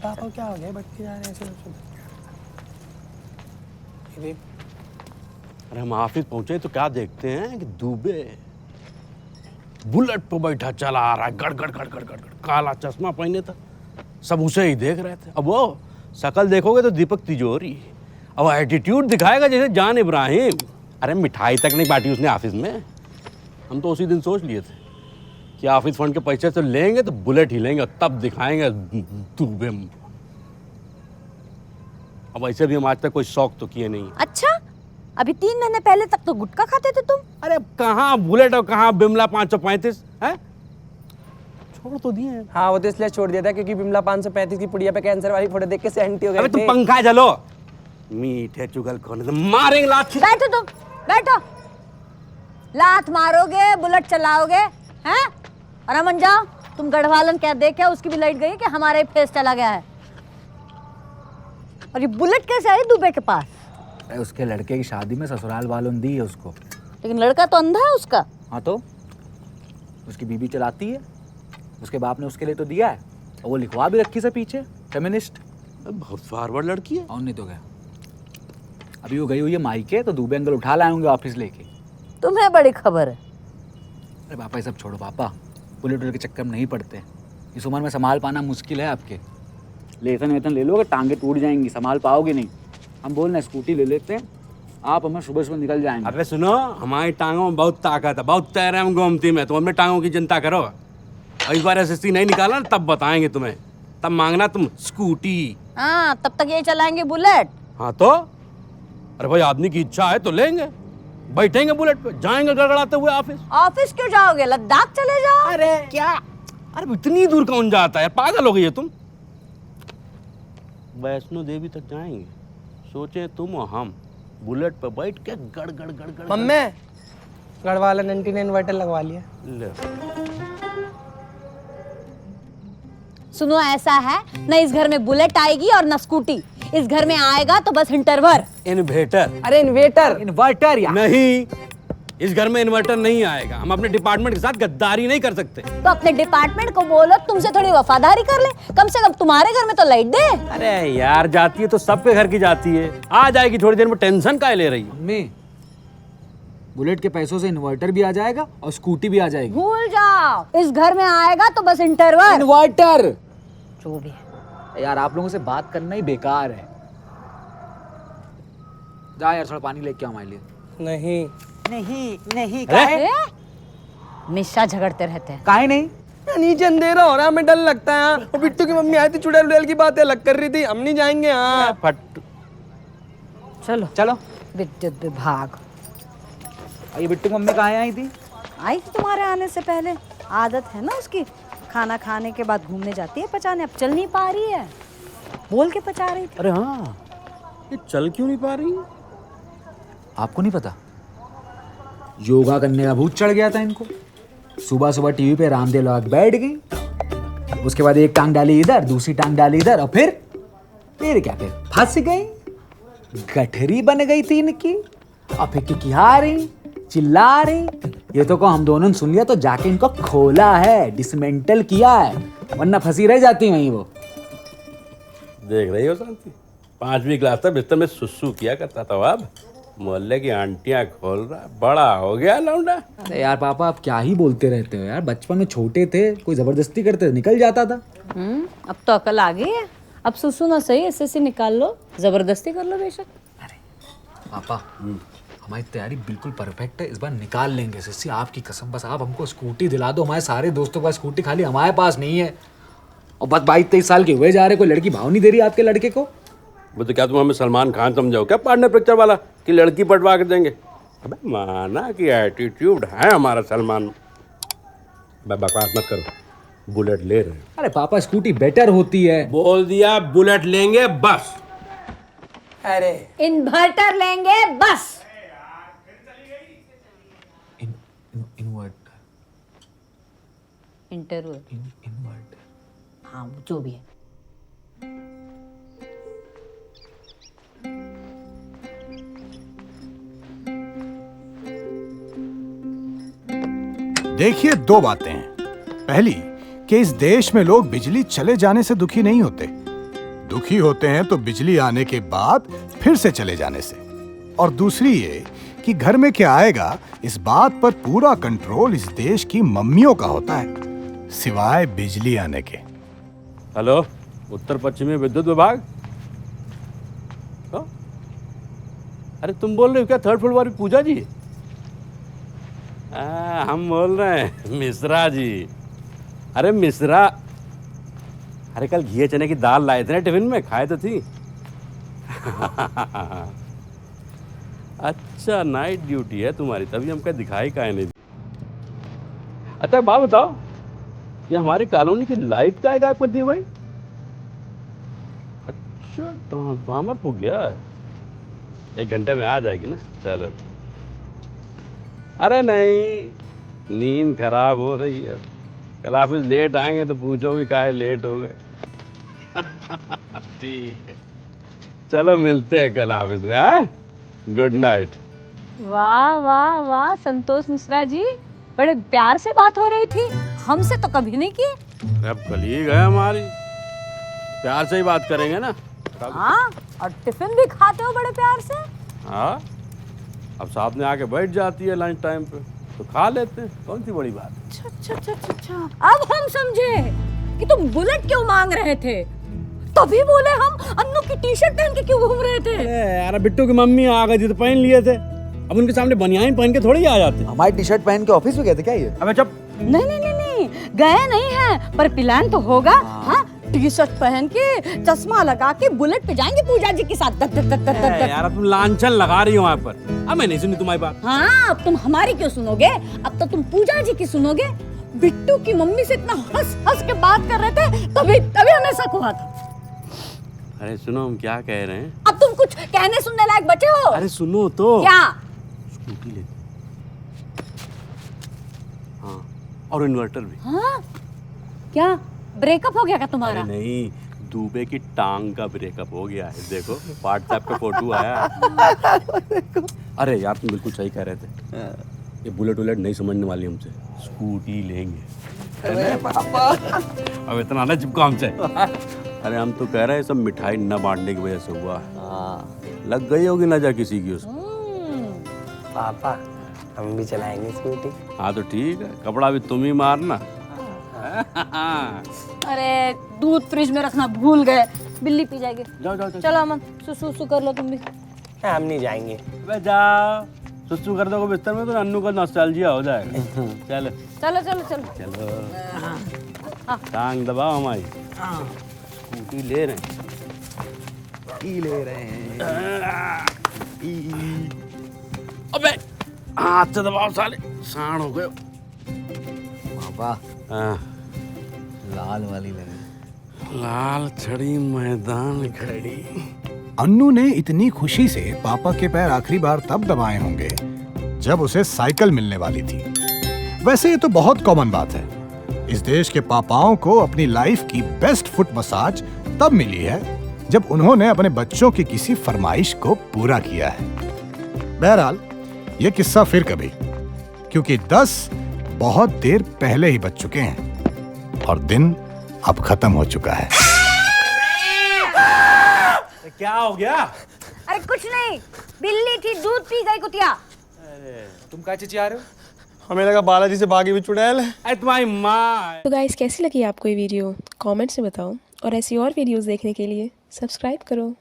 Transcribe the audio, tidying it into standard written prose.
पापा क्या हो गया, भटके जा रहे हैं ऐसे। अरे हम ऑफिस पहुंचे तो क्या देखते हैं कि दुबे बुलेट पर बैठा चला आ रहा है, गड़ गड़ गड़ गड़ गड़ गड़, काला चश्मा पहने था, सब उसे ही देख रहे थे। अब वो शक्ल देखोगे तो दीपक तिजोरी, अब एटीट्यूड दिखाएगा जैसे जान इब्राहिम। अरे मिठाई तक नहीं बांटी उसने ऑफिस में। हम तो उसी दिन सोच लिए थे कि ऑफिस फंड के पैसे तो लेंगे तो बुलेट ही लेंगे, तब दिखाएंगे दुबे। अब ऐसे भी हम आज तक कोई शौक तो किए नहीं। अच्छा, अभी 3 महीने पहले तक तो गुटखा खाते थे तुम। अरे कहाँ बुलेट और कहाँ बिमला 535 है, छोड़ तो दिए हैं। हाँ वो तो इसलिए छोड़ दिया था क्योंकि बिमला 535 की पुड़िया पे कैंसर वाली फोटो देख के सेंटी हो गए अबे थे। तुम पंखा चलो, मीठे चुगल कौन है, मारेंगे लात। बैठो तुम, बैठो। लात मारोगे, बुलेट चलाओगे, हैं? और अमन जाओ, तुम गढ़वालन क्या देखा, उसकी भी लाइट गई कि हमारा ही फेस चला गया है। और ये बुलेट कैसे आई दुबे के पास? अरे उसके लड़के की शादी में ससुराल वालों ने दी है उसको। लेकिन लड़का तो अंधा है उसका। हाँ तो उसकी बीबी चलाती है, उसके बाप ने उसके लिए तो दिया है, और वो लिखवा भी रखी से पीछे फेमिनिस्ट। बहुत फॉरवर्ड लड़की है। और नहीं तो क्या, अभी वो गई हुई है मायके, तो दुबे अंकल उठा लाएंगे ऑफिस लेके। तुम्हें बड़ी खबर है। अरे पापा ये सब छोड़ो पापा, बुलेट के चक्कर में नहीं पड़ते। इस उम्र में संभाल पाना मुश्किल है आपके। लेसन वेतन ले लोगे, टांगे टूट जाएंगी, संभाल पाओगे नहीं। हम बोल रहे स्कूटी ले लेते हैं, आप हमें सुबह सुबह निकल जाएंगे। अबे सुनो, हमारी टांगों में बहुत ताकत है, बहुत तैर है हम गोमती में, तुम अपने टांगों की चिंता करो। और इस बार एसएससी नहीं निकाला ना, तब बताएंगे तुम्हें, तब मांगना तुम स्कूटी। हाँ, तब तक ये चलाएंगे बुलेट। हाँ तो अरे भाई आदमी की इच्छा है तो लेंगे, बैठेंगे बुलेट पे, जाएंगे गड़गड़ाते हुए ऑफिस। ऑफिस क्यों जाओगे, लद्दाख चले जाओ। अरे क्या, अरे इतनी दूर कौन जाता है, पागल हो गई है तुम। वैष्णो देवी तक जाएंगे, सोचे तुम और हम बुलेट पे बैठ के गड़ गड़ गड़ गड़। मम्मी गढ़वाला आंटी ने इन्वर्टर लगवा लिया। ले। सुनो, ऐसा है ना, इस घर में बुलेट आएगी और ना स्कूटी। इस घर में आएगा तो बस इंटरवर। इन्वेटर। अरे इन्वेटर। इन्वर्टर या नहीं, इस घर में इन्वर्टर नहीं आएगा, हम अपने डिपार्टमेंट के साथ गद्दारी नहीं कर सकते। तो अपने डिपार्टमेंट को बोलो तुमसे थोड़ी वफादारी कर ले, कम से कम तुम्हारे घर में तो लाइट दे। अरे यार, जाती है तो सबके घर की जाती है, आ जाएगी थोड़ी देर में, टेंशन काहे ले रही है। मम्मी, बुलेट के पैसों से इन्वर्टर भी आ जाएगा और स्कूटी भी आ जाएगी। भूल जाओ, इस घर में आएगा तो बस इंटरवर। इन्वर्टर। जो भी है। यार आप लोगों से बात करना ही बेकार है। जा यार, थोड़ा पानी लेके आओ हमारे लिए। नहीं नहीं अरे, हमेशा झगड़ते रहते हैं। काहे नहीं? नीचे अंधेरा हो रहा है, हमें डर लगता है। और बिट्टू की मम्मी आई थी, चुड़ैल उड़ैल की बातें अलग कर रही थी, हम नहीं जाएंगे। हाँ फट। चलो चलो। विद्युत विभाग। ये बिट्टू की मम्मी कहाँ आई थी? आई थी तुम्हारे आने से पहले। आदत है ना उसकी, खाना खाने के बाद घूमने जाती है पचाने। अब चल नहीं पा रही है, बोल के पचा रही थी। अरे हाँ, ये चल क्यों नहीं पा रही? आपको नहीं पता, योगा करने का भूत चढ़ गया था इनको। सुबह सुबह टीवी पे रामदेव लगा के बैठ गई, उसके बाद एक टांग डाली इधर, दूसरी टांग डाली इधर, और फिर क्या, फिर फंस गई, गठरी बन गई थी इनकी। और फिर किकिहा रही, चिल्ला रही। ये तो को हम दोनों ने सुन लिया तो जाके इनको खोला है, डिसमेंटल किया है, वरना फंसी रह जाती वहीं वो। देख रही हो शांति, 5वीं क्लास तक बिस्तर में सुसु किया करता था, अब मोहल्ले की आंटियां खोल रहा, बड़ा हो गया लौंडा। अरे यार पापा, आप क्या ही बोलते रहते हो यार। बचपन में छोटे थे, कोई जबरदस्ती करते तो निकल जाता था। अब तो अकल आ गई है। अब सुसु ना सही, एसएससी निकाल लो, जबरदस्ती कर लो बेशक। अरे पापा, हमारी तैयारी बिल्कुल परफेक्ट है, इस बार निकाल लेंगे एसएससी, आपकी कसम। बस आप हमको स्कूटी दिला दो, हमारे सारे दोस्तों के पास स्कूटी, खाली हमारे पास नहीं है। और बस 22-23 साल के हुए जा रहे, कोई लड़की भाव नहीं दे रही आपके लड़के को। वो तो क्या तुम हमें सलमान खान समझाओ क्या, पार्टनर पिक्चर वाला, कि लड़की पटवा के देंगे? अबे माना कि एटीट्यूड है हमारा सलमान। बकवास मत करो, बुलेट ले रहे हैं। अरे पापा, स्कूटी बेटर होती है। बोल दिया, बुलेट लेंगे बस। अरे इन्वर्टर लेंगे बस। इन्वर्टर। इन्वर्टर। हाँ, जो भी है। देखिए, 2 बातें हैं। पहली कि इस देश में लोग बिजली चले जाने से दुखी नहीं होते, दुखी होते हैं तो बिजली आने के बाद फिर से चले जाने से, और दूसरी ये कि घर में क्या आएगा इस बात पर पूरा कंट्रोल इस देश की मम्मियों का होता है, सिवाय बिजली आने के। हेलो, उत्तर पश्चिमी विद्युत विभाग। हाँ? अरे तुम बोल रहे हो क्या थर्ड फ्लोर वाली पूजा जी? हम बोल रहे हैं मिश्रा जी। अरे मिश्रा, अरे कल घी चने की दाल लाए थे ना टिफिन में, खाए तो थी। अच्छा, नाइट ड्यूटी है तुम्हारी, तभी हमको दिखाई काहे नहीं दी। अच्छा बात बताओ, ये हमारी कॉलोनी की लाइट का गायब कर दी भाई? अच्छा, ट्रांसफार्मर हो गया है, 1 घंटे में आ जाएगी ना। चलो। अरे नहीं, नींद खराब हो रही है, कल ऑफिस लेट आएंगे तो पूछोगे काहे लेट हो गए। ठीक है, चलो मिलते हैं कल ऑफिस में। हाँ, गुड नाइट। वाह वाह वाह संतोष मिश्रा जी, बड़े प्यार से बात हो रही थी, हमसे तो कभी नहीं की। अब कलीग है हमारी, प्यार से ही बात करेंगे ना। हाँ, और टिफिन भी खाते हो बड़े प्यार से। हाँ, अब साथ में आके बैठ जाती है लंच टाइम पे तो खा लेते हैं, कौन सी बड़ी बात। अच्छा अच्छा अच्छा अच्छा अच्छा, अब हम समझे कि तुम बुलेट क्यों मांग रहे थे, तभी बोले हम अन्नू की टी शर्ट पहन के क्यों घूम रहे थे। यार बिट्टू की मम्मी आ गई थी तो पहन लिए थे, अब उनके सामने बनियान पहन के थोड़ी आ जाते। हमारी टी शर्ट पहन के ऑफिस में गए थे क्या ये? अबे चुप। नहीं नहीं नहीं नहीं, गए नहीं हैं, पर प्लान तो होगा। हाँ, टी शर्ट पहन के चश्मा लगा के बुलेट पे जाएंगे पूजा जी के साथ। दत, दत, दत, दत, दत। यार तुम लांछन लगा रही हो वहाँ पर, अब मैं नहीं सुनी तुम्हारी बात। हाँ, अब तुम हमारी क्यों सुनोगे, अब तो तुम पूजा जी की सुनोगे। बिट्टू की मम्मी से इतना हंस हंस के बात कर रहे थे, तभी तभी हमें शक हुआ था। अरे सुनो, हम क्या कह रहे हैं। अब तुम कुछ कहने सुनने लायक बचे हो? अरे सुनो तो। क्या? स्कूटी ले, हाँ, और इन्वर्टर भी। हाँ, क्या ब्रेकअप हो गया क्या अरे तुम्हारा? नहीं, दुबे की टांग का ब्रेकअप हो गया है, देखो व्हाट्सएप पे फोटो आया है। अरे यार तुम बिल्कुल सही कह रहे थे, ये बुलेट वुलेट नहीं समझने वाली हमसे, स्कूटी लेंगे। अरे पापा, अब इतना ना चिपको हमसे। अरे हम तो कह रहे हैं सब मिठाई न बांटने की वजह से हुआ, लग गई होगी नजर किसी की उसको। पापा हम भी चलाएंगे स्कूटी। हाँ तो ठीक है, कपड़ा भी तुम ही मारना। अरे दूध फ्रिज में रखना भूल गए, बिल्ली पी जाएगी। जाओ जाओ जाओ। चलो अमन, सुसु कर लो तुम भी। हम नहीं जाएंगे। अबे जाओ, सुसु कर दोगे बिस्तर में तो अन्नू का नॉस्टैल्जिया हो जाएगा। चलो चलो चलो चलो चलो, टांग दबाओ हमारी। स्कूटी ले रहे हैं। अबे हाथ से दबाओ साले, साण हो गए। पापा हाँ, लाल वाली लगी। लाल छड़ी मैदान खड़ी। अन्नू ने इतनी खुशी से पापा के पैर आखिरी बार तब दबाए होंगे जब उसे साइकिल मिलने वाली थी। वैसे ये तो बहुत कॉमन बात है, इस देश के पापाओं को अपनी लाइफ की बेस्ट फुट मसाज तब मिली है जब उन्होंने अपने बच्चों की किसी फरमाइश को पूरा किया है। बहरहाल ये किस्सा फिर कभी, क्योंकि 10 बहुत देर पहले ही बज चुके हैं और दिन अब खत्म हो चुका है। क्या हो गया? अरे कुछ नहीं, बिल्ली थी, दूध पी गई कुतिया। तुम क्या चिचिया रहे हो? हमें लगा बालाजी से भागी हुई चुड़ैल है। अरे तुम्हारी माँ। तो गाइस कैसी लगी आपको ये वीडियो कमेंट्स में बताओ, और ऐसी और वीडियोस देखने के लिए सब्सक्राइब करो।